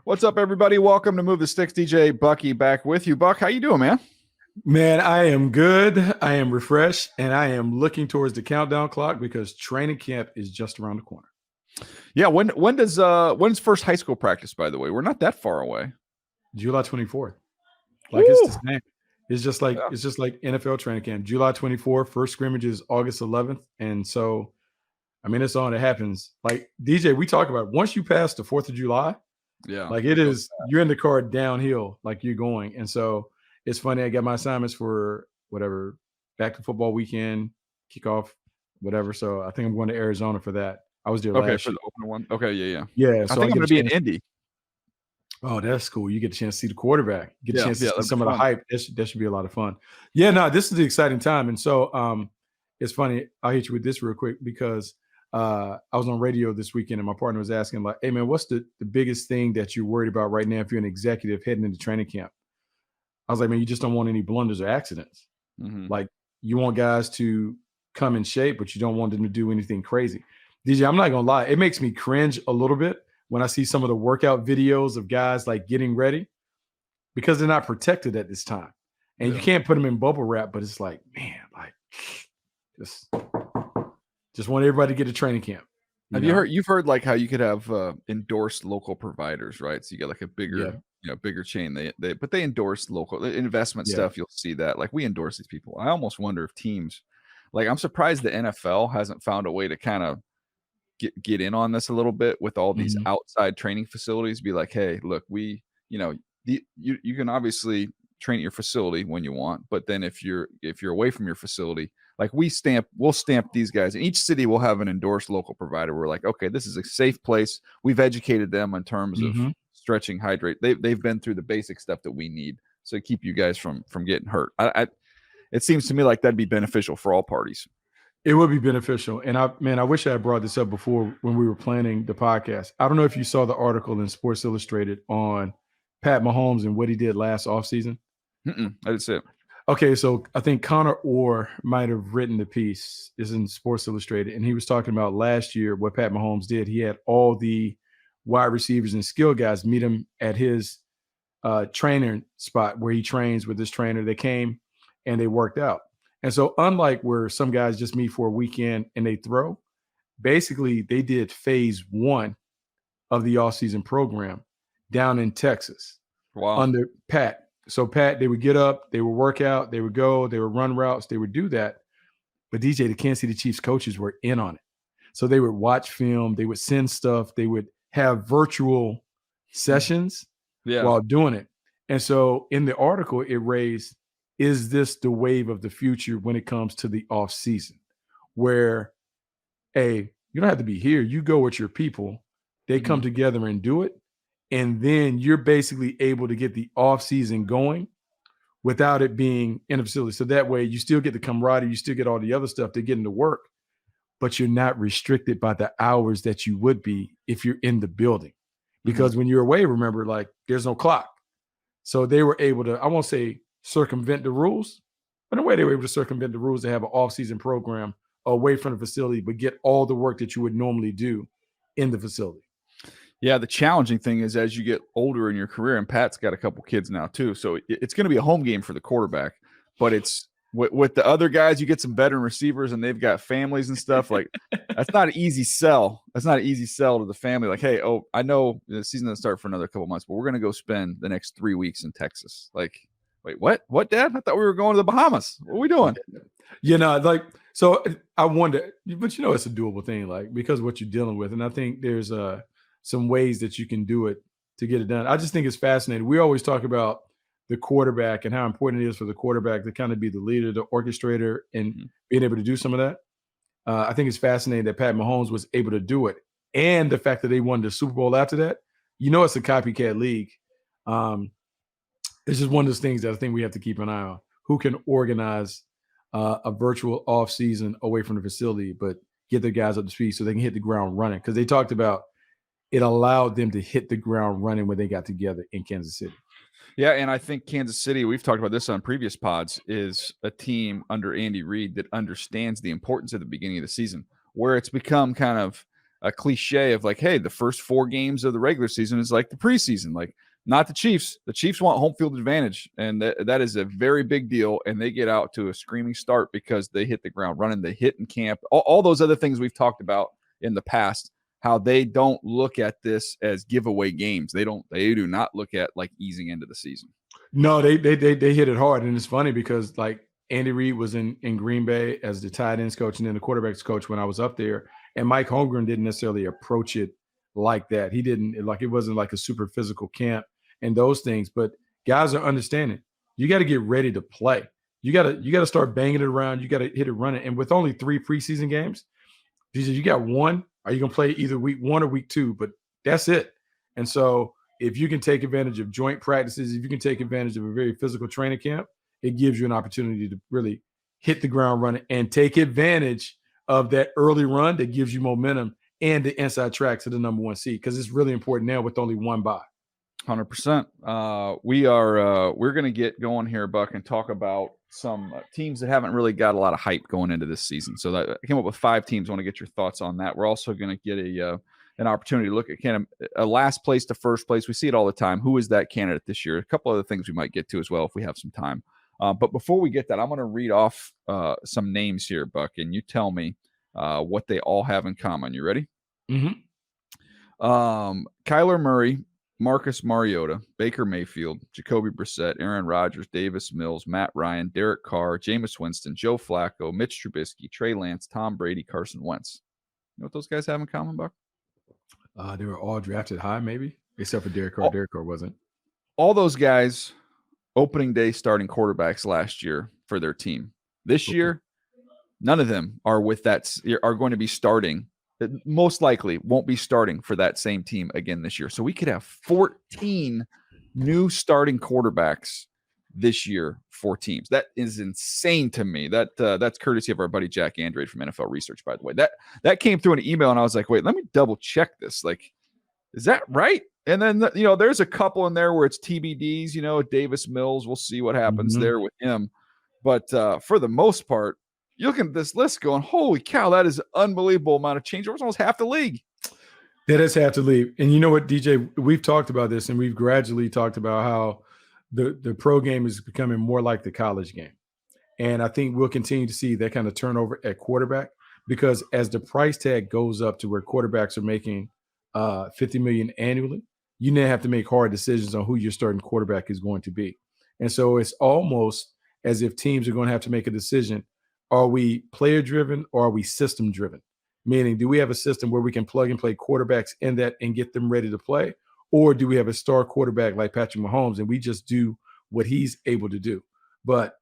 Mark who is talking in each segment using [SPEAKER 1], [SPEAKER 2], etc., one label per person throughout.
[SPEAKER 1] What's up, everybody? Welcome to Move the Sticks. DJ Bucky back with you. Buck, how you doing, man?
[SPEAKER 2] Man, I am good. I am refreshed, and I am looking towards the countdown clock because training camp is just around the corner.
[SPEAKER 1] Yeah, when's first high school practice, by the way? We're not that far away.
[SPEAKER 2] July 24th.
[SPEAKER 1] Woo!
[SPEAKER 2] It's the same. It's just like NFL training camp. July 24th, first scrimmage is August 11th. And so, I mean, it's on. It happens. Like DJ, we talk about once you pass the 4th of July, it is you're in the car downhill, like you're going. And so it's funny. I got my assignments for whatever back to football weekend, kickoff, whatever. So I think I'm going to Arizona for that. I was there last
[SPEAKER 1] for
[SPEAKER 2] year.
[SPEAKER 1] the open one. Okay, yeah.
[SPEAKER 2] Yeah. So
[SPEAKER 1] I think I'm going to be in Indy.
[SPEAKER 2] Oh, that's cool. You get a chance to see the quarterback. You get a chance to see some of the
[SPEAKER 1] fun.
[SPEAKER 2] hype. That should be a lot of fun. Yeah, no, this is the exciting time. And so it's funny. I'll hit you with this real quick because I was on radio this weekend and my partner was asking, like, hey, man, what's the biggest thing that you're worried about right now if you're an executive heading into training camp? I was like, man, you just don't want any blunders or accidents.
[SPEAKER 1] Mm-hmm.
[SPEAKER 2] Like, you want guys to come in shape, but you don't want them to do anything crazy. DJ, I'm not going to lie. It makes me cringe a little bit when I see some of the workout videos of guys like getting ready because they're not protected at this time. And you can't put them in bubble wrap, but it's like, man, like just want everybody to get to training camp.
[SPEAKER 1] You've heard like how you could have endorsed local providers, right? So you get like a bigger, bigger chain. But they endorse local investment stuff. You'll see that. Like we endorse these people. I almost wonder if teams, like I'm surprised the NFL hasn't found a way to kind of get in on this a little bit with all these outside training facilities. Be like, hey, look, you can obviously train at your facility when you want, but then if you're away from your facility, like we'll stamp these guys, and each city will have an endorsed local provider. We're like, okay, this is a safe place. We've educated them in terms of stretching, hydrate. They've been through the basic stuff that we need, so keep you guys from getting hurt. It seems to me like that'd be beneficial for all parties.
[SPEAKER 2] It would be beneficial. And I wish I had brought this up before when we were planning the podcast. I don't know if you saw the article in Sports Illustrated on Pat Mahomes and what he did last offseason.
[SPEAKER 1] I didn't see it.
[SPEAKER 2] Okay, so I think Connor Orr might have written the piece. Is in Sports Illustrated, and he was talking about last year what Pat Mahomes did. He had all the wide receivers and skill guys meet him at his trainer spot where he trains with his trainer. They came and they worked out. And so unlike where some guys just meet for a weekend and they throw, basically they did phase 1 of the offseason program down in Texas under Pat. So Pat, they would get up, they would work out, they would go, they would run routes, they would do that. But DJ, the Kansas City Chiefs coaches were in on it. So they would watch film, they would send stuff, they would have virtual sessions while doing it. And so in the article, it raised, is this the wave of the future when it comes to the off season where, hey, you don't have to be here. You go with your people. They come together and do it. And then you're basically able to get the off season going without it being in a facility. So that way you still get the camaraderie. You still get all the other stuff to get into work, but you're not restricted by the hours that you would be if you're in the building. Because when you're away, remember, like there's no clock. So they were able to, I won't say circumvent the rules, but in a way they were able to circumvent the rules to have an off-season program away from the facility, but get all the work that you would normally do in the facility.
[SPEAKER 1] Yeah, the challenging thing is as you get older in your career, and Pat's got a couple kids now too, so it's going to be a home game for the quarterback, but it's with the other guys, you get some veteran receivers and they've got families and stuff. Like that's not an easy sell. That's not an easy sell to the family. Like, hey, I know the season doesn't start for another couple months, but we're going to go spend the next 3 weeks in Texas. Like, wait, what? What, Dad? I thought we were going to the Bahamas. What are we doing?
[SPEAKER 2] So I wonder, but it's a doable thing, like because of what you're dealing with. And I think there's some ways that you can do it to get it done. I just think it's fascinating. We always talk about the quarterback and how important it is for the quarterback to kind of be the leader, the orchestrator, and being able to do some of that. I think it's fascinating that Pat Mahomes was able to do it. And the fact that they won the Super Bowl after that, it's a copycat league. It's just one of those things that I think we have to keep an eye on. Who can organize a virtual off season away from the facility, but get their guys up to speed so they can hit the ground running? Because they talked about it allowed them to hit the ground running when they got together in Kansas City.
[SPEAKER 1] Yeah, and I think Kansas City, we've talked about this on previous pods, is a team under Andy Reid that understands the importance of the beginning of the season, where it's become kind of a cliche of like, hey, the first 4 games of the regular season is like the preseason. Like, not the Chiefs. The Chiefs want home field advantage, and that is a very big deal. And they get out to a screaming start because they hit the ground running. They hit in camp. All those other things we've talked about in the past, how they don't look at this as giveaway games. They do not look at like easing into the season.
[SPEAKER 2] No, they hit it hard, and it's funny because like Andy Reid was in Green Bay as the tight ends coach and then the quarterbacks coach when I was up there, and Mike Holmgren didn't necessarily approach it like that. He didn't like it wasn't like a super physical camp and those things, but guys are understanding. You got to get ready to play. You got to start banging it around. You got to hit it running. And with only 3 preseason games, you got one. Are you going to play either week 1 or week 2? But that's it. And so if you can take advantage of joint practices, if you can take advantage of a very physical training camp, it gives you an opportunity to really hit the ground running and take advantage of that early run that gives you momentum and the inside track to the number 1 seed, because it's really important now with only 1 bye.
[SPEAKER 1] 100%. We're going to get going here, Buck, and talk about some teams that haven't really got a lot of hype going into this season. So I came up with 5 teams. I want to get your thoughts on that. We're also going to get an opportunity to look at kind of a last place to first place. We see it all the time. Who is that candidate this year? A couple other things we might get to as well if we have some time. But before we get that, I'm going to read off some names here, Buck, and you tell me what they all have in common. You ready?
[SPEAKER 2] Mm-hmm.
[SPEAKER 1] Kyler Murray, Marcus Mariota, Baker Mayfield, Jacoby Brissett, Aaron Rodgers, Davis Mills, Matt Ryan, Derek Carr, Jameis Winston, Joe Flacco, Mitch Trubisky, Trey Lance, Tom Brady, Carson Wentz. You know what those guys have in common, Buck?
[SPEAKER 2] They were all drafted high, maybe, except for Derek Carr. Derek Carr wasn't.
[SPEAKER 1] All those guys, opening day starting quarterbacks last year for their team. This year, none of them are going to be starting. Most likely won't be starting for that same team again this year. So we could have 14 new starting quarterbacks this year for teams. That is insane to me. That's courtesy of our buddy Jack Andrade from NFL Research, by the way. That came through an email, and I was like, wait, let me double check this. Like, is that right? And then there's a couple in there where it's TBDs. Davis Mills. We'll see what happens there with him. But for the most part, you look at this list going, holy cow, that is an unbelievable amount of change. It was almost half the league.
[SPEAKER 2] That is half the league. And you know what, DJ, we've talked about this, and we've gradually talked about how the pro game is becoming more like the college game. And I think we'll continue to see that kind of turnover at quarterback, because as the price tag goes up to where quarterbacks are making $50 million annually, you now have to make hard decisions on who your starting quarterback is going to be. And so it's almost as if teams are going to have to make a decision. Are we player driven or are we system driven? Meaning, do we have a system where we can plug and play quarterbacks in that and get them ready to play? Or do we have a star quarterback like Patrick Mahomes and we just do what he's able to do? But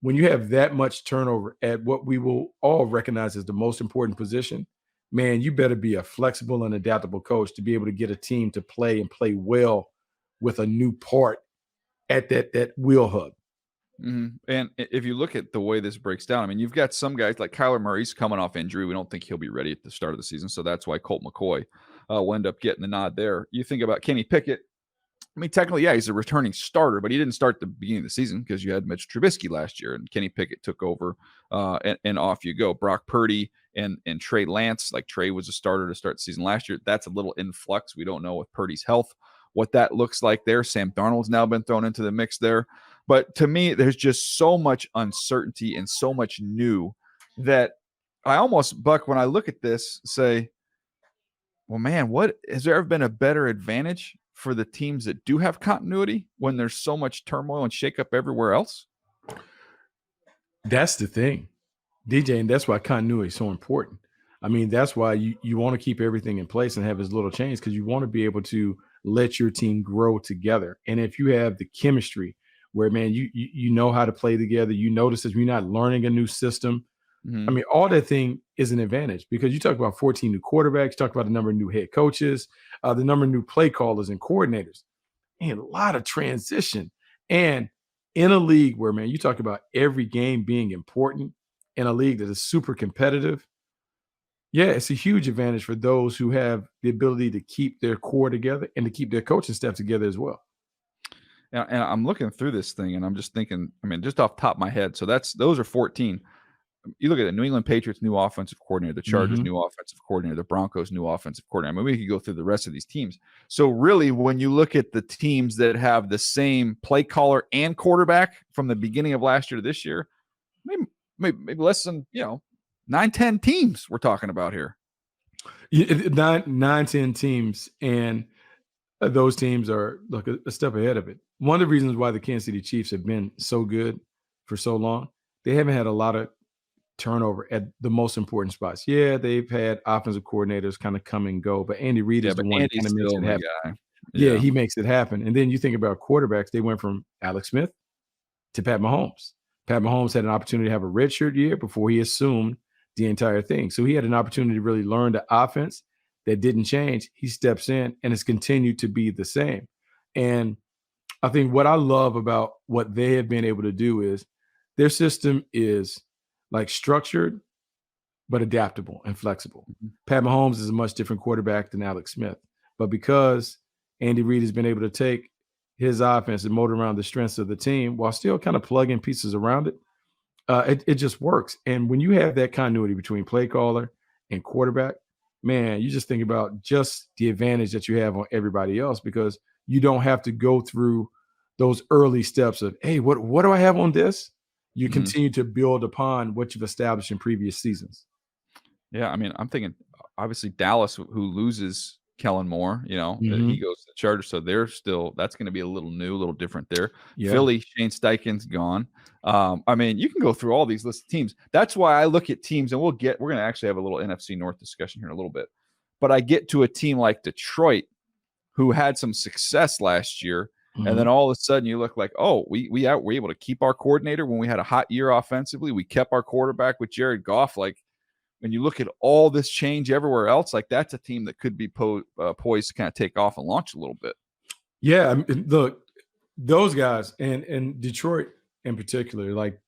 [SPEAKER 2] when you have that much turnover at what we will all recognize as the most important position, man, you better be a flexible and adaptable coach to be able to get a team to play and play well with a new part at that wheel hub.
[SPEAKER 1] Mm-hmm. And if you look at the way this breaks down, I mean, you've got some guys like Kyler Murray's coming off injury. We don't think he'll be ready at the start of the season. So that's why Colt McCoy will end up getting the nod there. You think about Kenny Pickett. I mean, technically, yeah, he's a returning starter, but he didn't start at the beginning of the season because you had Mitch Trubisky last year, and Kenny Pickett took over, and off you go. Brock Purdy and Trey Lance, like Trey was a starter to start the season last year. That's a little in flux. We don't know with Purdy's health what that looks like there. Sam Darnold's now been thrown into the mix there. But to me, there's just so much uncertainty and so much new that I almost, Buck, when I look at this, say, well, man, what has there ever been a better advantage for the teams that do have continuity when there's so much turmoil and shakeup everywhere else?
[SPEAKER 2] That's the thing, DJ, and that's why continuity is so important. I mean, that's why you want to keep everything in place and have as little change, because you want to be able to let your team grow together. And if you have the chemistry where, man, you know how to play together, you notice that you're not learning a new system. Mm-hmm. I mean, all that thing is an advantage, because you talk about 14 new quarterbacks, you talk about the number of new head coaches, the number of new play callers and coordinators, and a lot of transition. And in a league where, man, you talk about every game being important, in a league that is super competitive, yeah, it's a huge advantage for those who have the ability to keep their core together and to keep their coaching staff together as well.
[SPEAKER 1] And I'm looking through this thing and I'm just thinking, I mean, just off the top of my head. So those are 14. you look at the New England Patriots, new offensive coordinator, the Chargers,
[SPEAKER 2] Mhm.
[SPEAKER 1] new offensive coordinator, the Broncos, new offensive coordinator. I mean, we could go through the rest of these teams. So really, when you look at the teams that have the same play caller and quarterback from the beginning of last year to this year, maybe less than 9-10 teams we're talking about here.
[SPEAKER 2] Nine, 10 teams, and those teams are like a step ahead of it. One of the reasons why the Kansas City Chiefs have been so good for so long, they haven't had a lot of turnover at the most important spots. Yeah, they've had offensive coordinators kind of come and go, but Andy Reid
[SPEAKER 1] Yeah,
[SPEAKER 2] is the
[SPEAKER 1] but
[SPEAKER 2] one that kind
[SPEAKER 1] Andy's
[SPEAKER 2] of makes
[SPEAKER 1] still
[SPEAKER 2] it
[SPEAKER 1] my
[SPEAKER 2] happen.
[SPEAKER 1] guy.
[SPEAKER 2] Yeah,
[SPEAKER 1] Yeah.
[SPEAKER 2] he makes it happen. And then you think about quarterbacks, they went from Alex Smith to Pat Mahomes. Pat Mahomes had an opportunity to have a redshirt year before he assumed the entire thing. So he had an opportunity to really learn the offense that didn't change. He steps in and it's continued to be the same. And I think what I love about what they have been able to do is their system is like structured but adaptable and flexible.
[SPEAKER 1] Mhm.
[SPEAKER 2] Pat Mahomes is a much different quarterback than Alex Smith. But because Andy Reid has been able to take his offense and mold around the strengths of the team while still kind of plugging pieces around it, it just works. And when you have that continuity between play caller and quarterback, man, you just think about just the advantage that you have on everybody else because you don't have to go through those early steps of, hey, what do I have on this? You
[SPEAKER 1] Mhm.
[SPEAKER 2] continue to build upon what you've established in previous seasons.
[SPEAKER 1] Yeah, I mean, I'm thinking obviously Dallas, who loses Kellen Moore, he
[SPEAKER 2] Mhm.
[SPEAKER 1] goes to the Chargers, so that's going to be a little new, a little different there.
[SPEAKER 2] Yeah.
[SPEAKER 1] Philly, Shane Steichen's gone. I mean, you can go through all these lists of teams. That's why I look at teams, and we're going to actually have a little NFC North discussion here in a little bit. But I get to a team like Detroit, who had some success last year, and then
[SPEAKER 2] Mhm.
[SPEAKER 1] all of a sudden you look like, oh, we were able to keep our coordinator when we had a hot year offensively. We kept our quarterback with Jared Goff, like. When you look at all this change everywhere else, like that's a team that could be poised to kind of take off and launch a little bit.
[SPEAKER 2] Yeah, I mean, look, those guys and Detroit in particular, like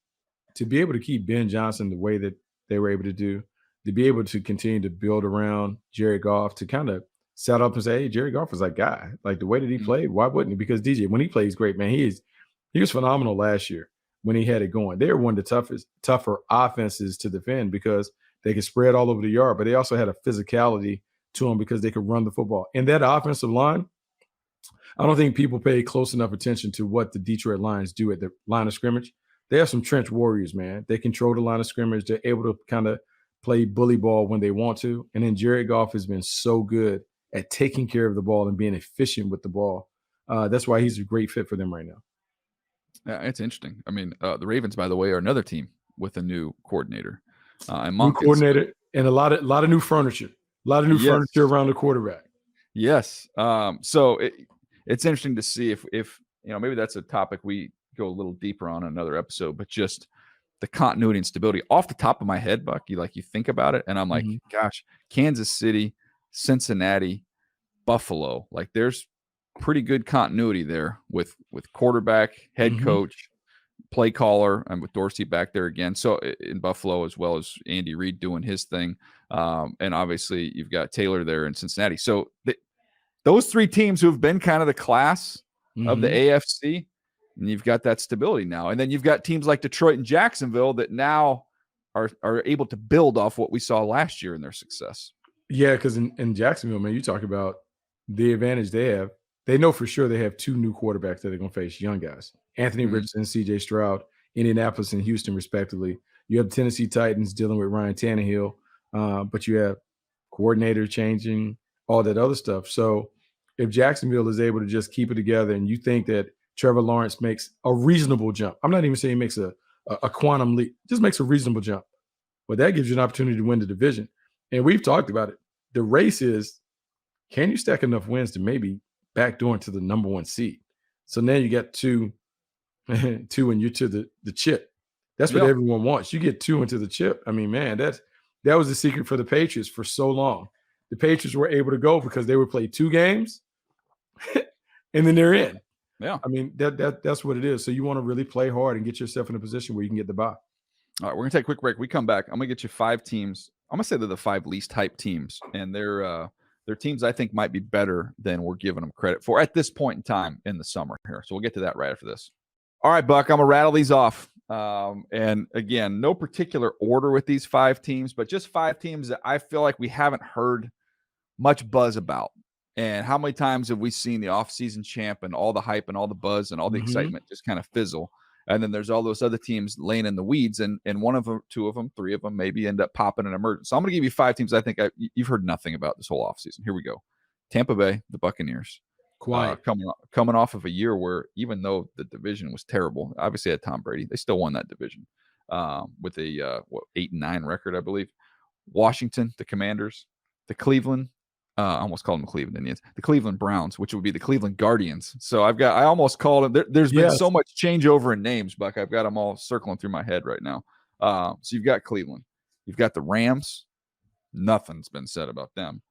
[SPEAKER 2] to be able to keep Ben Johnson the way that they were able to do, to be able to continue to build around Jared Goff, to kind of set up and say, hey, Jared Goff is that guy. Like the way that he
[SPEAKER 1] Mhm.
[SPEAKER 2] played, why wouldn't he? Because DJ, when he plays great, man, he was phenomenal last year when he had it going. They were one of the tougher offenses to defend because they could spread all over the yard, but they also had a physicality to them because they could run the football. And that offensive line, I don't think people pay close enough attention to what the Detroit Lions do at the line of scrimmage. They have some trench warriors, man. They control the line of scrimmage. They're able to kind of play bully ball when they want to. And then Jared Goff has been so good at taking care of the ball and being efficient with the ball. That's why he's a great fit for them right now.
[SPEAKER 1] Yeah, it's interesting. I mean, the Ravens, by the way, are another team with a new coordinator, and
[SPEAKER 2] New
[SPEAKER 1] Monken. So
[SPEAKER 2] coordinator and a lot of new furniture. A lot of new furniture
[SPEAKER 1] yes,
[SPEAKER 2] around the quarterback.
[SPEAKER 1] yes. So it's interesting to see if maybe that's a topic we go a little deeper on in another episode, but just the continuity and stability off the top of my head, Buck. You think about it, and I'm like,
[SPEAKER 2] Mhm.
[SPEAKER 1] gosh, Kansas City, Cincinnati, Buffalo. Like there's pretty good continuity there with quarterback, head
[SPEAKER 2] Mhm.
[SPEAKER 1] coach, play caller, and with Dorsey back there again. So in Buffalo, as well as Andy Reid doing his thing, and obviously you've got Taylor there in Cincinnati. So those three teams who have been kind of the class of the
[SPEAKER 2] Mhm.
[SPEAKER 1] AFC, and you've got that stability now. And then you've got teams like Detroit and Jacksonville that now are able to build off what we saw last year in their success.
[SPEAKER 2] Yeah, because in Jacksonville, man, you talk about the advantage they have. They know for sure they have two new quarterbacks that they're going to face, young guys. Anthony
[SPEAKER 1] Mhm.
[SPEAKER 2] Richardson, CJ Stroud, Indianapolis and Houston, respectively. You have the Tennessee Titans dealing with Ryan Tannehill, but you have coordinator changing, all that other stuff. So if Jacksonville is able to just keep it together and you think that Trevor Lawrence makes a reasonable jump, I'm not even saying he makes a quantum leap, just makes a reasonable jump. Well, that gives you an opportunity to win the division. And we've talked about it. The race is, can you stack enough wins to maybe backdoor into the number one seed? So now you got two, two, and you're to the chip. That's what
[SPEAKER 1] Yeah.
[SPEAKER 2] everyone wants. You get two into the chip. I mean, man, that was the secret for the Patriots for so long. The Patriots were able to go because they would play two games and then they're in.
[SPEAKER 1] Yeah.
[SPEAKER 2] I mean, that's what it is. So you want to really play hard and get yourself in a position where you can get the bye.
[SPEAKER 1] All right, we're gonna take a quick break. We come back. I'm gonna get you 5 teams. I'm gonna say they're the 5 least hyped teams, and they're teams I think might be better than we're giving them credit for at this point in time in the summer here. So we'll get to that right after this. All right, Buck, I'm gonna rattle these off. And again, no particular order with these 5 teams, but just 5 teams that I feel like we haven't heard much buzz about. And how many times have we seen the offseason champ and all the hype and all the buzz and all the
[SPEAKER 2] Mhm.
[SPEAKER 1] excitement just kind of fizzle? And then there's all those other teams laying in the weeds, and one of them, two of them, three of them maybe end up popping and emerging. So I'm going to give you 5 teams I think you've heard nothing about this whole offseason. Here we go. Tampa Bay, the Buccaneers,
[SPEAKER 2] Quiet.
[SPEAKER 1] coming off of a year where even though the division was terrible, obviously had Tom Brady, they still won that division with a 8-9 record, I believe. Washington, the Commanders, the Cleveland. I almost called them the Cleveland Indians, the Cleveland Browns, which would be the Cleveland Guardians. So I almost called them. There's been
[SPEAKER 2] Yes.
[SPEAKER 1] so much changeover in names, Buck. I've got them all circling through my head right now. So you've got Cleveland, you've got the Rams. Nothing's been said about them,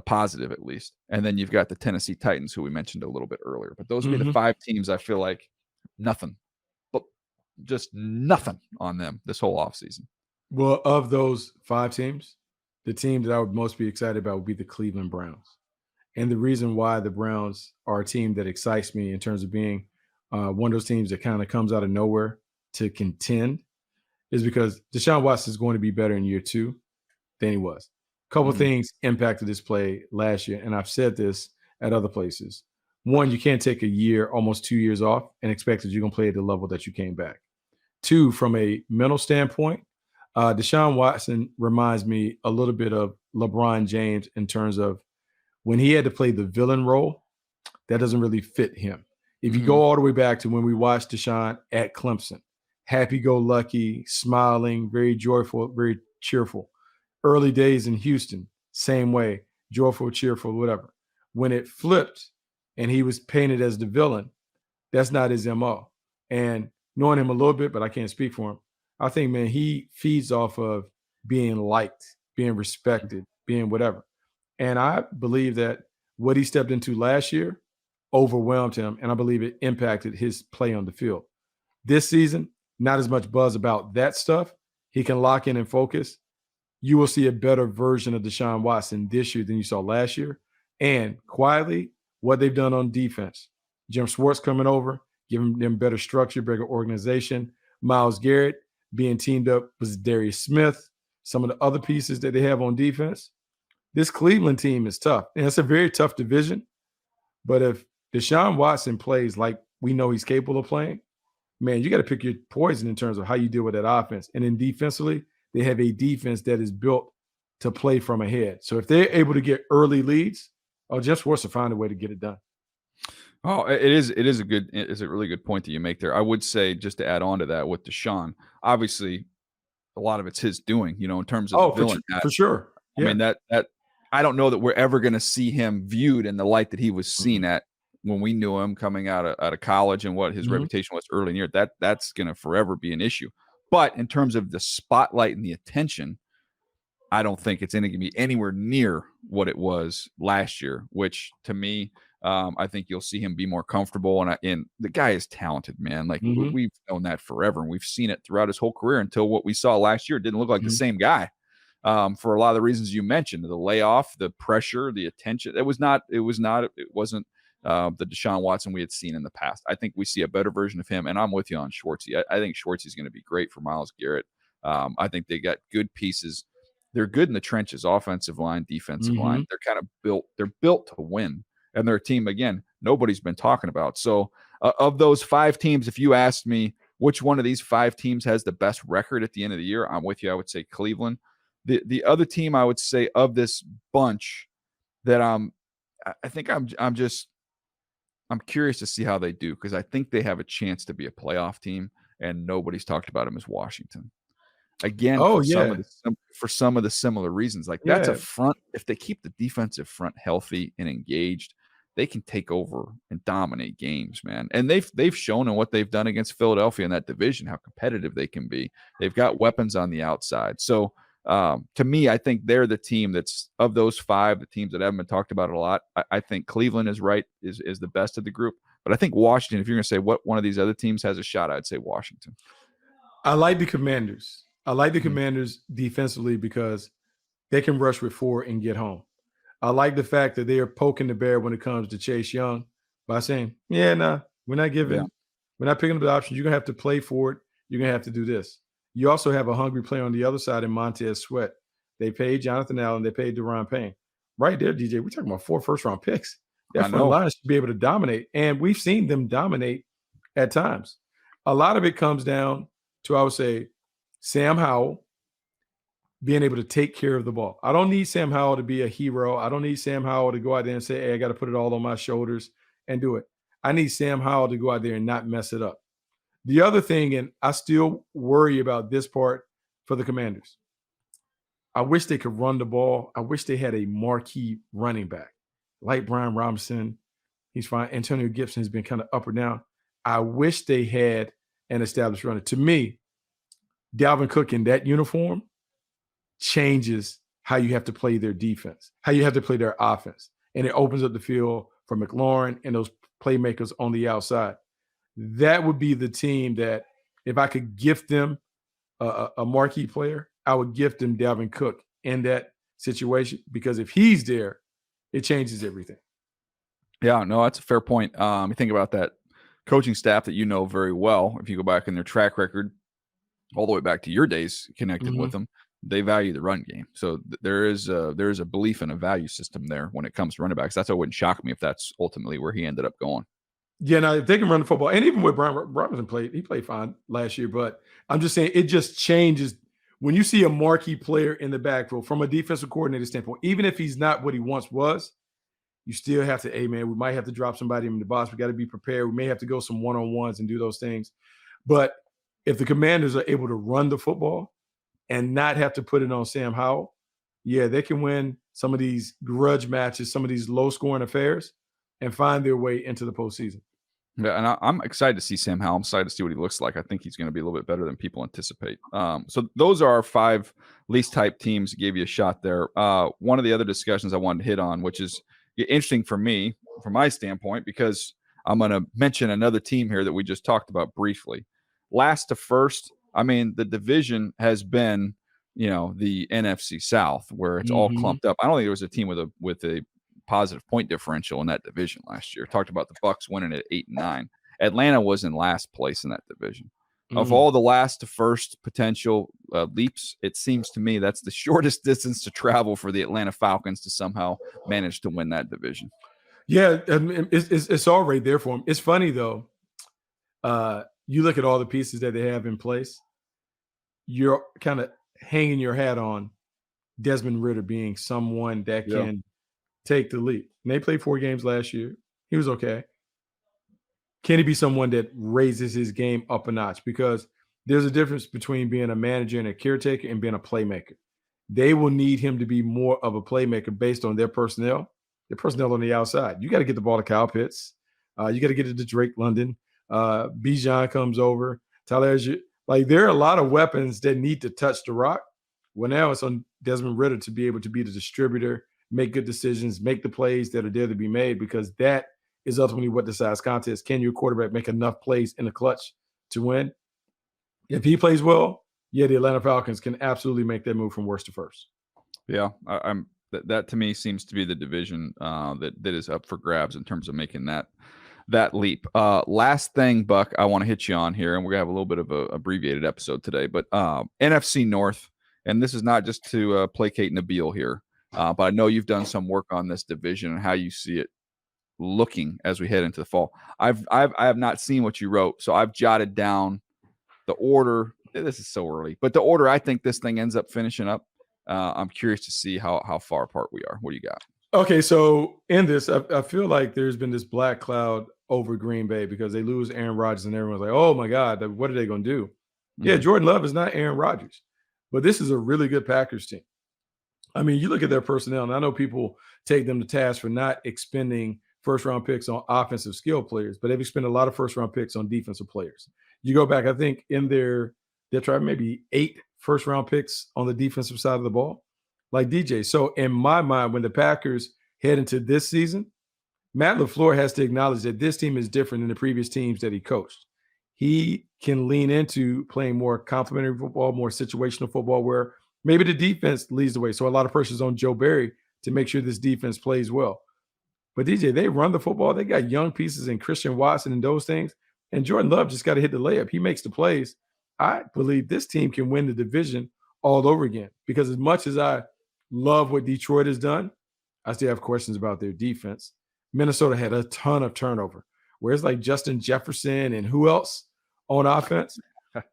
[SPEAKER 1] positive at least. And then you've got the Tennessee Titans, who we mentioned a little bit earlier. But those would be the
[SPEAKER 2] Mhm.
[SPEAKER 1] 5 teams I feel like nothing, but just nothing on them this whole offseason.
[SPEAKER 2] Well, of those 5 teams, the team that I would most be excited about would be the Cleveland Browns. And the reason why the Browns are a team that excites me in terms of being one of those teams that kind of comes out of nowhere to contend is because Deshaun Watson is going to be better in year 2 than he was. A couple of
[SPEAKER 1] Mhm.
[SPEAKER 2] things impacted this play last year, and I've said this at other places. One, you can't take a year, almost 2 years off, and expect that you're going to play at the level that you came back. Two, from a mental standpoint, Deshaun Watson reminds me a little bit of LeBron James in terms of when he had to play the villain role, that doesn't really fit him. If you go
[SPEAKER 1] Mhm.
[SPEAKER 2] all the way back to when we watched Deshaun at Clemson, happy go lucky, smiling, very joyful, very cheerful. Early days in Houston, same way, joyful, cheerful, whatever. When it flipped and he was painted as the villain, that's not his MO. And knowing him a little bit, but I can't speak for him, I think, man, he feeds off of being liked, being respected, being whatever. And I believe that what he stepped into last year overwhelmed him, and I believe it impacted his play on the field. This season, not as much buzz about that stuff. He can lock in and focus. You will see a better version of Deshaun Watson this year than you saw last year. And quietly, what they've done on defense. Jim Schwartz coming over, giving them better structure, better organization. Myles Garrett being teamed up with Darius Smith, some of the other pieces that they have on defense. This Cleveland team is tough. And it's a very tough division. But if Deshaun Watson plays like we know he's capable of playing, man, you got to pick your poison in terms of how you deal with that offense. And then defensively, they have a defense that is built to play from ahead. So if they're able to get early leads, Jeff Schwartz will find a way to get it done.
[SPEAKER 1] Oh, it's a really good point that you make there. I would say, just to add on to that with Deshaun, obviously a lot of it's his doing, in terms of the
[SPEAKER 2] Oh,
[SPEAKER 1] villain hat.
[SPEAKER 2] for sure.
[SPEAKER 1] I
[SPEAKER 2] Yeah.
[SPEAKER 1] mean, that I don't know that we're ever gonna see him viewed in the light that he was seen
[SPEAKER 2] Mhm.
[SPEAKER 1] at when we knew him coming out of college and what his
[SPEAKER 2] Mhm.
[SPEAKER 1] reputation was early in the year. That's gonna forever be an issue. But in terms of the spotlight and the attention, I don't think it's going to be anywhere near what it was last year, which to me, I think you'll see him be more comfortable. And the guy is talented, man. Like
[SPEAKER 2] Mhm.
[SPEAKER 1] we've known that forever, and we've seen it throughout his whole career until what we saw last year. It didn't look like the
[SPEAKER 2] Mhm.
[SPEAKER 1] same guy, for a lot of the reasons you mentioned: the layoff, the pressure, the attention. It was not. It was not. It wasn't. The Deshaun Watson we had seen in the past. I think we see a better version of him, and I'm with you on Schwartzy. I think Schwartzy is going to be great for Myles Garrett. I think they got good pieces. They're good in the trenches, offensive line, defensive line.
[SPEAKER 2] Mhm.
[SPEAKER 1] They're kind of built. They're built to win, and their team again. Nobody's been talking about. So, of those 5 teams, if you asked me which one of these 5 teams has the best record at the end of the year, I'm with you. I would say Cleveland. The other team I would say of this bunch that I think I'm curious to see how they do, because I think they have a chance to be a playoff team, and nobody's talked about them as Washington. Again,
[SPEAKER 2] Oh, yeah.
[SPEAKER 1] for some of the similar reasons, like that's a
[SPEAKER 2] Yeah.
[SPEAKER 1] front. If they keep the defensive front healthy and engaged, they can take over and dominate games, man. And they've shown in what they've done against Philadelphia in that division how competitive they can be. They've got weapons on the outside. So to me, I think they're the team that's of those 5, the teams that haven't been talked about a lot. I think Cleveland is the best of the group. But I think Washington, if you're going to say what one of these other teams has a shot, I'd say Washington.
[SPEAKER 2] I like the Commanders. I like the
[SPEAKER 1] Mhm.
[SPEAKER 2] Commanders defensively because they can rush with 4 and get home. I like the fact that they are poking the bear when it comes to Chase Young by saying, "Yeah, nah, we're not
[SPEAKER 1] Yeah.
[SPEAKER 2] giving, we're not picking up the options. You're gonna have to play for it. you're going to have to do this. You also have a hungry player on the other side in Montez Sweat. They paid Jonathan Allen. They paid Deron Payne. Right there, DJ, we're talking about 4 first-round picks. That
[SPEAKER 1] I
[SPEAKER 2] front
[SPEAKER 1] know.
[SPEAKER 2] line should be able to dominate, and we've seen them dominate at times. A lot of it comes down to, I would say, Sam Howell being able to take care of the ball. I don't need Sam Howell to be a hero. I don't need Sam Howell to go out there and say, hey, I got to put it all on my shoulders and do it. I need Sam Howell to go out there and not mess it up. The other thing, and I still worry about this part for the Commanders, I wish they could run the ball. I wish they had a marquee running back like Brian Robinson. He's fine. Antonio Gibson has been kind of up or down. I wish they had an established runner. To me, Dalvin Cook in that uniform changes how you have to play their defense, how you have to play their offense. And it opens up the field for McLaurin and those playmakers on the outside. That would be the team that if I could gift them a marquee player, I would gift them Dalvin Cook in that situation, because if he's there, it changes everything.
[SPEAKER 1] Yeah, no, that's a fair point. You think about that coaching staff that you know very well. If you go back in their track record, all the way back to your days connected with them, they value the run game. So there is a belief in a value system there when it comes to running backs. That's what wouldn't shock me if that's ultimately where he ended up going.
[SPEAKER 2] Yeah, now if they can run the football, and even with Brian Robinson he played fine last year, but I'm just saying it just changes when you see a marquee player in the backfield from a defensive coordinator standpoint. Even if he's not what he once was, you still have to, hey man, we might have to drop somebody in the box. We got to be prepared. We may have to go some one-on-ones and do those things. But if the Commanders are able to run the football and not have to put it on Sam Howell, yeah, they can win some of these grudge matches, some of these low-scoring affairs, and find their way into the postseason.
[SPEAKER 1] Yeah, and I'm excited to see Sam Howell. I'm excited to see what he looks like. I think he's going to be a little bit better than people anticipate. So those are our 5 least type teams. Gave you a shot there. One of the other discussions I wanted to hit on, which is interesting for me, from my standpoint, because I'm going to mention another team here that we just talked about briefly. Last to first, I mean, the division has been, the NFC South, where it's all clumped up. I don't think there was a team with a positive point differential in that division last year. Talked about the Bucs winning at 8-9. Atlanta was in last place in that division. Of all the last to first potential leaps, it seems to me that's the shortest distance to travel for the Atlanta Falcons to somehow manage to win that division.
[SPEAKER 2] Yeah, it's all right there for them. It's funny though. You look at all the pieces that they have in place. You're kind of hanging your hat on Desmond Ridder being someone that can take the lead. And they played 4 games last year. He was okay. Can he be someone that raises his game up a notch? Because there's a difference between being a manager and a caretaker and being a playmaker. They will need him to be more of a playmaker based on their personnel on the outside. You got to get the ball to Kyle Pitts. You got to get it to Drake London. Bijan comes over. Tyler, there are a lot of weapons that need to touch the rock. Well, now it's on Desmond Ridder to be able to be the distributor, make good decisions, make the plays that are there to be made, because that is ultimately what decides contests. Can your quarterback make enough plays in the clutch to win? If he plays well, yeah, the Atlanta Falcons can absolutely make that move from worst to first.
[SPEAKER 1] Yeah, that to me seems to be the division that is up for grabs in terms of making that leap. Last thing, Buck, I want to hit you on here, and we're gonna have a little bit of a abbreviated episode today, but NFC North, and this is not just to placate Nabil here, but I know you've done some work on this division and how you see it looking as we head into the fall. I have not seen what you wrote, so I've jotted down the order. This is so early, but the order I think this thing ends up finishing up. I'm curious to see how far apart we are. What do you got?
[SPEAKER 2] Okay, so in this, I feel like there's been this black cloud over Green Bay because they lose Aaron Rodgers, and everyone's like, "Oh my God, what are they going to do?" Yeah, Jordan Love is not Aaron Rodgers, but this is a really good Packers team. I mean, you look at their personnel, and I know people take them to task for not expending first-round picks on offensive skill players, but they've expended a lot of first-round picks on defensive players. You go back, I think, in they're trying maybe 8 first-round picks on the defensive side of the ball, like DJ. So in my mind, when the Packers head into this season, Matt LaFleur has to acknowledge that this team is different than the previous teams that he coached. He can lean into playing more complementary football, more situational football, where maybe the defense leads the way. So a lot of pressure is on Joe Barry to make sure this defense plays well. But DJ, they run the football. They got young pieces in Christian Watson and those things. And Jordan Love just got to hit the layup. He makes the plays. I believe this team can win the division all over again. Because as much as I love what Detroit has done, I still have questions about their defense. Minnesota had a ton of turnover, whereas like Justin Jefferson and who else on offense.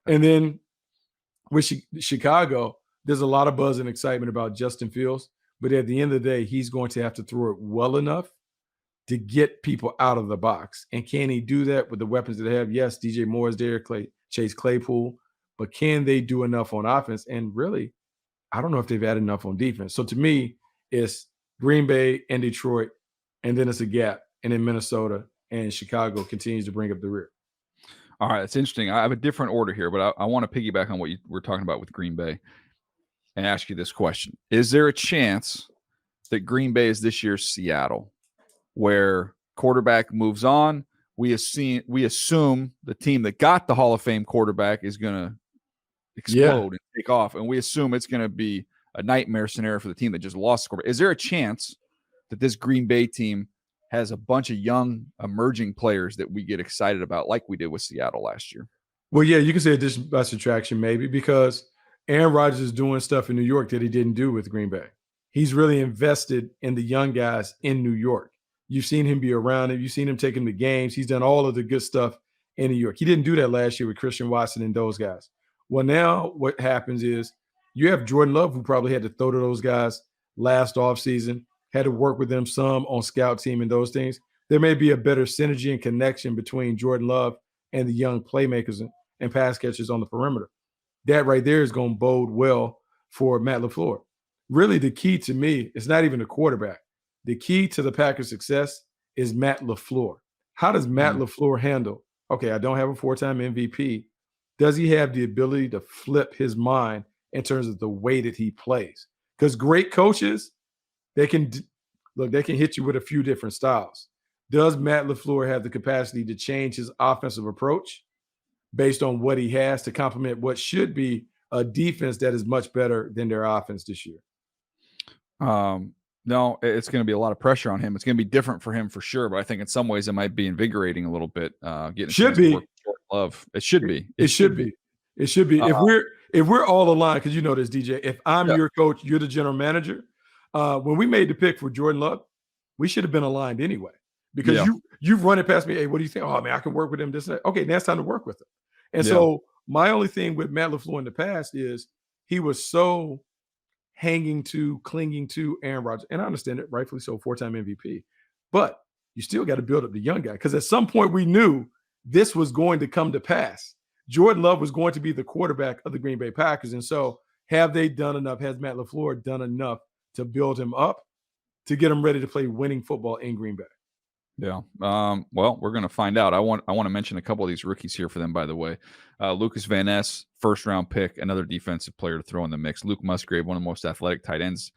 [SPEAKER 2] And then with Chicago, there's a lot of buzz and excitement about Justin Fields, but at the end of the day, he's going to have to throw it well enough to get people out of the box. And can he do that with the weapons that they have? Yes, DJ Moore is there, Chase Claypool, but can they do enough on offense? And really, I don't know if they've had enough on defense. So to me, it's Green Bay and Detroit, and then it's a gap, and then Minnesota and Chicago continues to bring up the rear.
[SPEAKER 1] All right, that's interesting. I have a different order here, but I want to piggyback on what you were talking about with Green Bay and ask you this question. Is there a chance that Green Bay is this year's Seattle, where quarterback moves on? We assume the team that got the Hall of Fame quarterback is going to explode and take off, and we assume it's going to be a nightmare scenario for the team that just lost the quarterback. Is there a chance that this Green Bay team has a bunch of young emerging players that we get excited about like we did with Seattle last year?
[SPEAKER 2] Well, yeah, you can say addition by subtraction maybe, because Aaron Rodgers is doing stuff in New York that he didn't do with Green Bay. He's really invested in the young guys in New York. You've seen him be around him. You've seen him take him to games. He's done all of the good stuff in New York. He didn't do that last year with Christian Watson and those guys. Well, now what happens is you have Jordan Love, who probably had to throw to those guys last offseason, had to work with them some on scout team and those things. There may be a better synergy and connection between Jordan Love and the young playmakers and pass catchers on the perimeter. That right there is going to bode well for Matt LaFleur. Really, the key to me is not even the quarterback. The key to the Packers' success is Matt LaFleur. How does Matt LaFleur handle, okay, I don't have a 4-time MVP. Does he have the ability to flip his mind in terms of the way that he plays? Because great coaches, they can hit you with a few different styles. Does Matt LaFleur have the capacity to change his offensive approach based on what he has to complement what should be a defense that is much better than their offense this year?
[SPEAKER 1] No, it's going to be a lot of pressure on him. It's going to be different for him for sure, but I think in some ways it might be invigorating a little bit.
[SPEAKER 2] Should be.
[SPEAKER 1] Love. It should be.
[SPEAKER 2] It should be. It should be. If we're all aligned, because you know this, DJ. If I'm your coach, you're the general manager. When we made the pick for Jordan Love, we should have been aligned anyway. Because you've run it past me. Hey, what do you think? Oh man, I can work with him. This and that. Okay, now it's time to work with him. And so my only thing with Matt LaFleur in the past is he was so clinging to Aaron Rodgers. And I understand it, rightfully so, 4-time MVP. But you still got to build up the young guy. Because at some point we knew this was going to come to pass. Jordan Love was going to be the quarterback of the Green Bay Packers. And so have they done enough? Has Matt LaFleur done enough to build him up to get him ready to play winning football in Green Bay?
[SPEAKER 1] Yeah. Well, we're going to find out. I want to mention a couple of these rookies here for them, by the way. Lucas Van Ness, first-round pick, another defensive player to throw in the mix. Luke Musgrave, one of the most athletic tight ends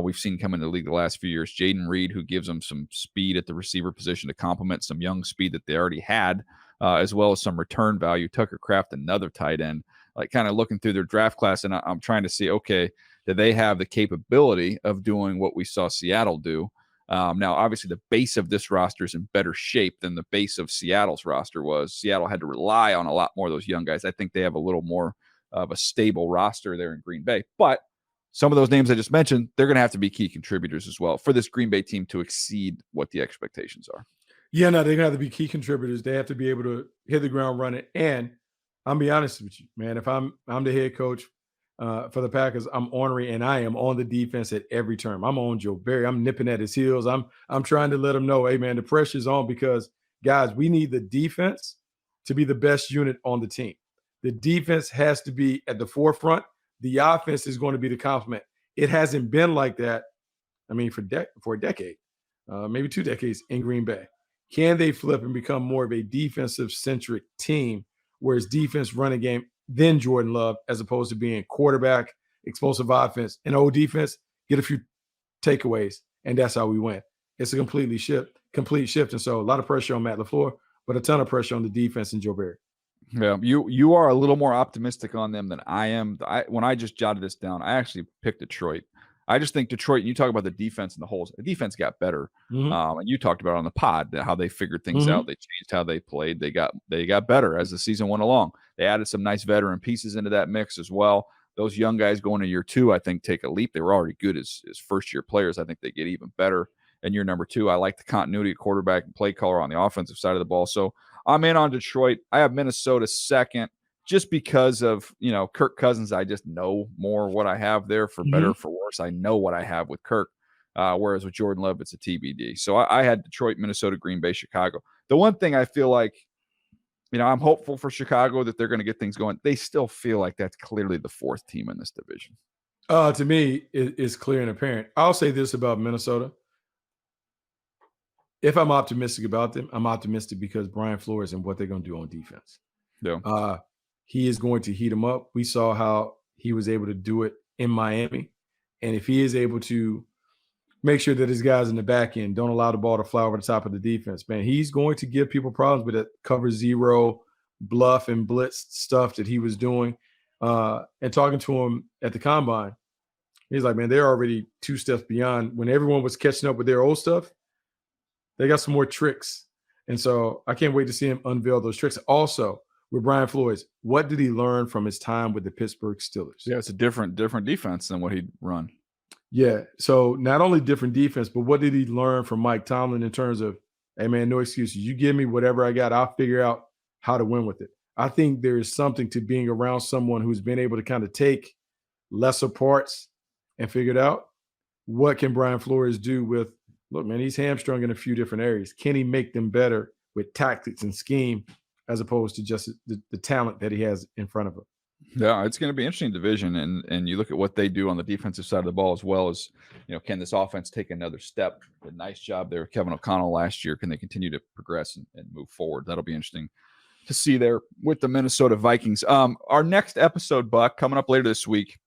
[SPEAKER 1] we've seen come into the league the last few years. Jaden Reed, who gives them some speed at the receiver position to complement some young speed that they already had, as well as some return value. Tucker Kraft, another tight end. Like kind of looking through their draft class, and I'm trying to see, okay, do they have the capability of doing what we saw Seattle do? Now, obviously, the base of this roster is in better shape than the base of Seattle's roster was. Seattle had to rely on a lot more of those young guys. I think they have a little more of a stable roster there in Green Bay. But some of those names I just mentioned, they're going to have to be key contributors as well for this Green Bay team to exceed what the expectations are.
[SPEAKER 2] Yeah, no, they're going to have to be key contributors. They have to be able to hit the ground running. And I'll be honest with you, man, if I'm the head coach for the Packers, I'm ornery, and I am on the defense at every term. I'm on Joe Barry. I'm nipping at his heels. I'm trying to let him know, hey, man, the pressure's on because, guys, we need the defense to be the best unit on the team. The defense has to be at the forefront. The offense is going to be the complement. It hasn't been like that, I mean, for a decade, maybe 2 decades in Green Bay. Can they flip and become more of a defensive-centric team where it's defense, running game, then Jordan Love, as opposed to being quarterback, explosive offense, and old defense, get a few takeaways, and that's how we win. It's a complete shift. And so a lot of pressure on Matt LaFleur, but a ton of pressure on the defense and Joe Barry.
[SPEAKER 1] Yeah, you are a little more optimistic on them than I am. When I just jotted this down, I actually picked Detroit. I just think Detroit, you talk about the defense and the holes. The defense got better. And you talked about on the pod how they figured things out. They changed how they played. They got better as the season went along. They added some nice veteran pieces into that mix as well. Those young guys going to year 2, I think, take a leap. They were already good as first-year players. I think they get even better in year number 2. I like the continuity of quarterback and play caller on the offensive side of the ball. So I'm in on Detroit. I have Minnesota second just because of, Kirk Cousins. I just know more what I have there for better or for worse. I know what I have with Kirk, whereas with Jordan Love, it's a TBD. So I had Detroit, Minnesota, Green Bay, Chicago. The one thing I feel like, I'm hopeful for Chicago that they're going to get things going. They still feel like that's clearly the 4th team in this division.
[SPEAKER 2] To me, it's clear and apparent. I'll say this about Minnesota. If I'm optimistic about them, I'm optimistic because Brian Flores and what they're going to do on defense.
[SPEAKER 1] Yeah.
[SPEAKER 2] He is going to heat them up. We saw how he was able to do it in Miami. And if he is able to make sure that his guys in the back end don't allow the ball to fly over the top of the defense, man, he's going to give people problems with that cover 0, bluff and blitz stuff that he was doing. And talking to him at the combine, he's like, man, they're already 2 steps beyond. When everyone was catching up with their old stuff, they got some more tricks. And so I can't wait to see him unveil those tricks. Also, with Brian Flores, what did he learn from his time with the Pittsburgh Steelers?
[SPEAKER 1] Yeah, it's a different defense than what he'd run.
[SPEAKER 2] Yeah. So not only different defense, but what did he learn from Mike Tomlin in terms of, hey, man, no excuses. You give me whatever I got. I'll figure out how to win with it. I think there is something to being around someone who's been able to kind of take lesser parts and figure it out. What can Brian Flores do with, look, man, he's hamstrung in a few different areas. Can he make them better with tactics and scheme as opposed to just the talent that he has in front of him?
[SPEAKER 1] Yeah, it's going to be an interesting division, and you look at what they do on the defensive side of the ball as well as, can this offense take another step? A nice job there with Kevin O'Connell last year. Can they continue to progress and move forward? That'll be interesting to see there with the Minnesota Vikings. Our next episode, Buck, coming up later this week,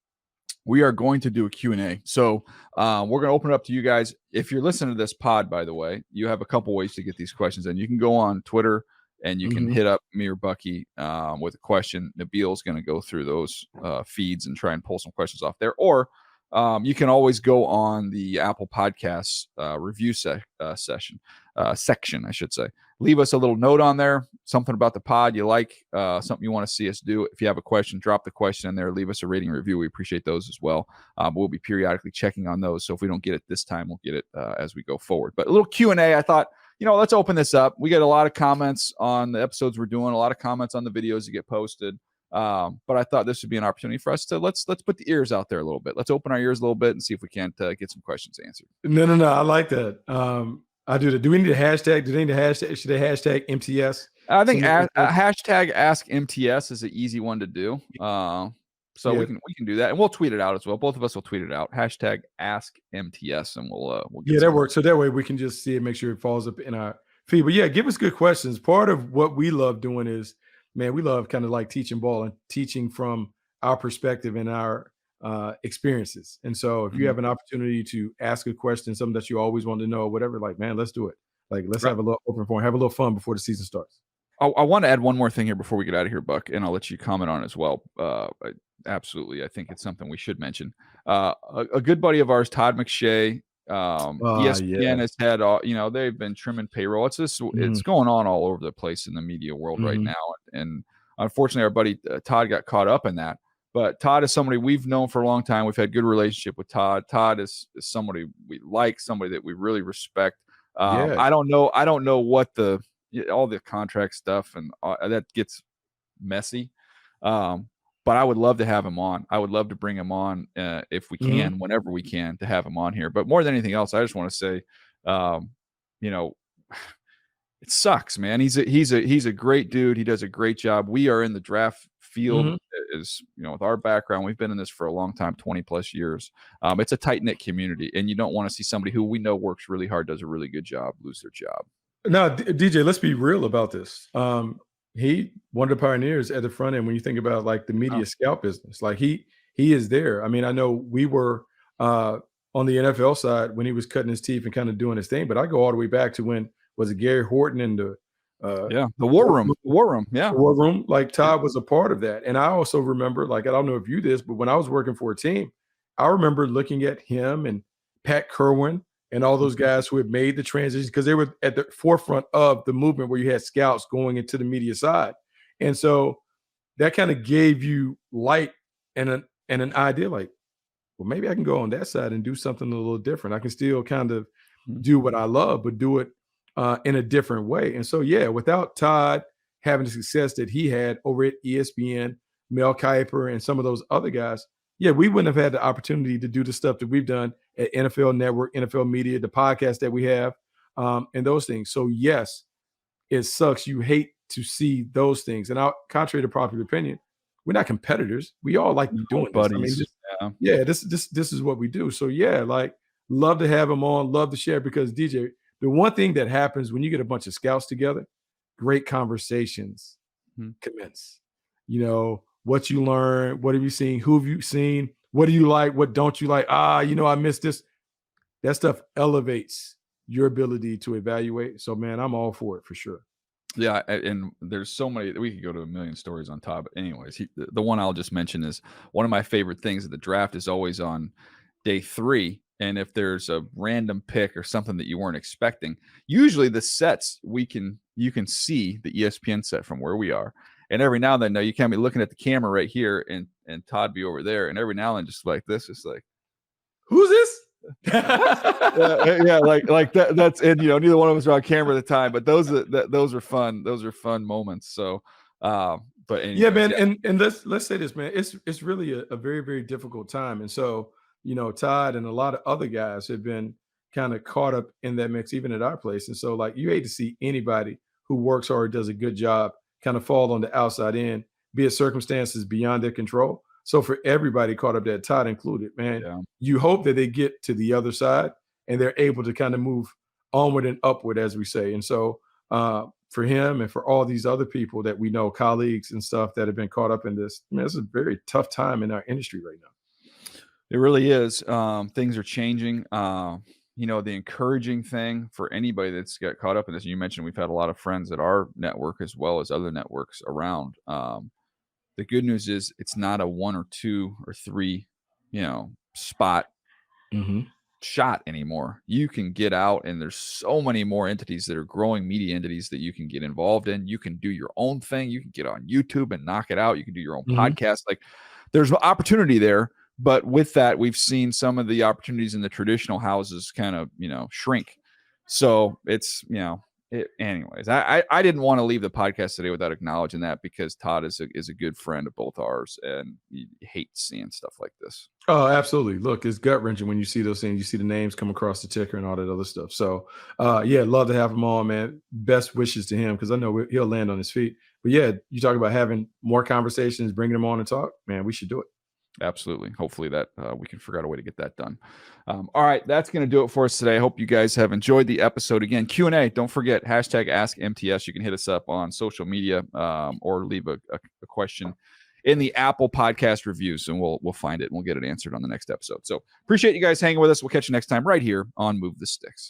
[SPEAKER 1] we are going to do a Q&A. So we're going to open it up to you guys. If you're listening to this pod, by the way, you have a couple ways to get these questions in. You can go on Twitter and you can hit up me or Bucky with a question. Nabil's going to go through those feeds and try and pull some questions off there. Or you can always go on the Apple Podcasts review section, I should say. Leave us a little note on there, something about the pod you like, something you want to see us do. If you have a question, drop the question in there. Leave us a rating review. We appreciate those as well. We'll be periodically checking on those. So if we don't get it this time, we'll get it as we go forward. But a little Q&A, I thought, let's open this up. We get a lot of comments on the episodes we're doing, a lot of comments on the videos that get posted. But I thought this would be an opportunity for us to let's put the ears out there a little bit. Let's open our ears a little bit and see if we can't get some questions answered.
[SPEAKER 2] No. I like that. I do that. Do we need a hashtag? Do they need a hashtag? Should they hashtag MTS?
[SPEAKER 1] I think hashtag Ask MTS is an easy one to do. So we can do that, and we'll tweet it out as well. Both of us will tweet it out. Hashtag Ask MTS, and we'll get
[SPEAKER 2] that works. So that way we can just see it, make sure it falls up in our feed. But yeah, give us good questions. Part of what we love doing is, man, we love kind of like teaching ball and teaching from our perspective and our experiences. And so if you have an opportunity to ask a question, something that you always want to know, whatever, like, man, let's do it. Like, let's have a little open forum, have a little fun before the season starts.
[SPEAKER 1] I want to add one more thing here before we get out of here, Buck, and I'll let you comment on it as well. Absolutely. I think it's something we should mention. A good buddy of ours, Todd McShay, ESPN has had, they've been trimming payroll. It's just, it's going on all over the place in the media world right now. And unfortunately, our buddy Todd got caught up in that. But Todd is somebody we've known for a long time. We've had good relationship with Todd. Todd is somebody we like, somebody that we really respect. I don't know what all the contract stuff and that gets messy. But I would love to have him on. I would love to bring him on if we can, whenever we can, to have him on here. But more than anything else, I just want to say, it sucks, man. He's a great dude. He does a great job. We are in the draft field is, with our background, we've been in this for a long time, 20 plus years. It's a tight knit community, and you don't want to see somebody who we know works really hard, does a really good job, lose their job.
[SPEAKER 2] Now, DJ, let's be real about this. He one of the pioneers at the front end when you think about like the media scout business. Like he is there. I mean, I know we were on the NFL side when he was cutting his teeth and kind of doing his thing, but I go all the way back to when was it Gary Horton and the
[SPEAKER 1] War Room. The
[SPEAKER 2] War Room. Like Todd was a part of that. And I also remember, like, I don't know if you this, but when I was working for a team, I remember looking at him and Pat Kerwin and all those guys who had made the transition because they were at the forefront of the movement where you had scouts going into the media side. And so that kind of gave you light and an idea like, well, maybe I can go on that side and do something a little different. I can still kind of do what I love, but do it in a different way. And so, yeah, without Todd having the success that he had over at ESPN, Mel Kiper, and some of those other guys, yeah, we wouldn't have had the opportunity to do the stuff that we've done at NFL Network, NFL Media, the podcast that we have, and those things. So, yes, it sucks. You hate to see those things. And contrary to popular opinion, we're not competitors. We all like doing this. I mean, this is what we do. So yeah, like love to have him on, love to share because DJ, the one thing that happens when you get a bunch of scouts together, great conversations commence. You know, what you learn, what have you seen, who have you seen, what do you like, what don't you like? I missed this. That stuff elevates your ability to evaluate. So man, I'm all for it for sure.
[SPEAKER 1] Yeah, and there's so many we could go to a million stories on top. But anyways, the one I'll just mention is one of my favorite things at the draft is always on day 3. And if there's a random pick or something that you weren't expecting, usually the sets you can see the ESPN set from where we are. And every now and then, you can't be looking at the camera right here and Todd be over there. And every now and then, just like this, it's like,
[SPEAKER 2] who's this?
[SPEAKER 1] yeah, like that. That's and neither one of us are on camera at the time, but those are fun. Those are fun moments. So, but anyways,
[SPEAKER 2] yeah, man. Yeah. And let's say this, man. It's really a very very difficult time, and so Todd and a lot of other guys have been kind of caught up in that mix, even at our place. And so, like, you hate to see anybody who works hard, does a good job, kind of fall on the outside end, be it circumstances beyond their control. So for everybody caught up there, Todd included, man, you hope that they get to the other side and they're able to kind of move onward and upward, as we say. And so for him and for all these other people that we know, colleagues and stuff that have been caught up in this, man, it's a very tough time in our industry right now.
[SPEAKER 1] It really is. Things are changing. The encouraging thing for anybody that's got caught up in this, you mentioned we've had a lot of friends at our network as well as other networks around. The good news is it's not a 1 or 2 or 3, spot shot anymore. You can get out and there's so many more entities that are growing media entities that you can get involved in. You can do your own thing. You can get on YouTube and knock it out. You can do your own podcast. Like there's opportunity there. But with that, we've seen some of the opportunities in the traditional houses kind of, shrink. So it's, anyways, I didn't want to leave the podcast today without acknowledging that because Todd is a good friend of both ours, and you hate seeing stuff like this.
[SPEAKER 2] Oh, absolutely. Look, it's gut wrenching when you see those things. You see the names come across the ticker and all that other stuff. So, yeah, love to have him on, man. Best wishes to him because I know he'll land on his feet. But yeah, you talk about having more conversations, bringing him on and talk, man, we should do it.
[SPEAKER 1] Absolutely. Hopefully that we can figure out a way to get that done. All right. That's going to do it for us today. I hope you guys have enjoyed the episode. Again, Q&A. Don't forget, #AskMTS. You can hit us up on social media or leave a question in the Apple podcast reviews, and we'll find it and we'll get it answered on the next episode. So appreciate you guys hanging with us. We'll catch you next time right here on Move the Sticks.